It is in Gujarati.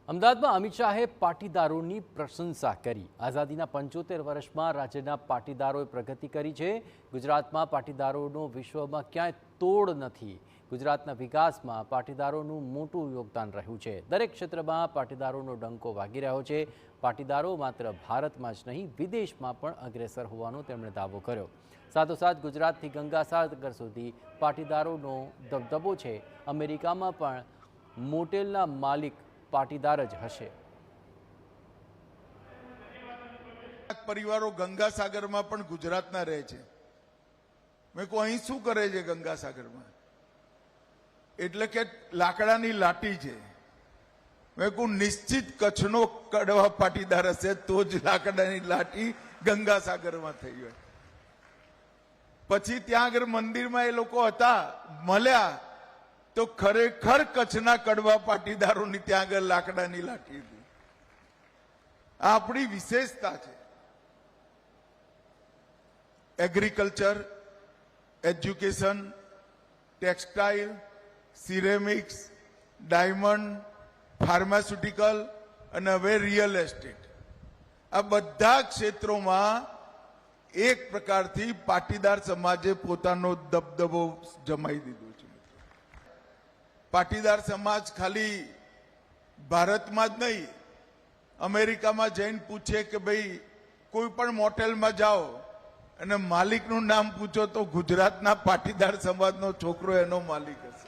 અમદાવાદમાં અમિત શાહે પાટીદારોની પ્રશંસા કરી। આઝાદીના 75 વર્ષમાં રાજ્યના પાટીદારોએ પ્રગતિ કરી છે। ગુજરાતમાં પાટીદારોનો વિશ્વમાં ક્યાંય તોડ નથી। ગુજરાતના વિકાસમાં પાટીદારોનું મોટું યોગદાન રહ્યું છે। દરેક ક્ષેત્રમાં પાટીદારોનો ડંકો વાગી રહ્યો છે। પાટીદારો માત્ર ભારતમાં જ નહીં વિદેશમાં પણ અગ્રેસર હોવાનો તેમણે દાવો કર્યો। સાથોસાથ ગુજરાતથી ગંગાસાગર સુધી પાટીદારોનો દબદબો છે। અમેરિકામાં પણ મોટેલના માલિક પાટીદાર જ હશે। પરિવારો ગંગાસાગરમાં પણ ગુજરાતના રહે છે। મેં કહું અહીં શું કરે છે ગંગાસાગરમાં? એટલે કે લાકડાની લાઠી છે। મેં કહું નિશ્ચિત કચ્છનો કડવા પાટીદાર હશે તો જ લાકડાની લાઠી ગંગાસાગરમાં થઈ હોય। પછી ત્યાં આગળ મંદિરમાં એ લોકો હતા, મળ્યા તો ખરેખર કચ્છના કડવા પાટીદારોની ત્યાં આગળ લાકડાની લાઠી હતી। આ આપણી વિશેષતા છે। Agriculture, education, textile, ceramics, diamond, pharmaceutical અને હવે રિયલ એસ્ટેટ, આ બધા ક્ષેત્રોમાં એક પ્રકારથી પાટીદાર સમાજે પોતાનો દબદબો જમાઈ દીધો છે। પાટીદાર સમાજ ખાલી ભારતમાં જ નહીં, અમેરિકામાં જઈને પૂછે કે ભાઈ કોઈ પણ મોટેલમાં જાઓ અને માલિકનું નામ પૂછો તો ગુજરાતના પાટીદાર સમાજનો છોકરો એનો માલિક હશે।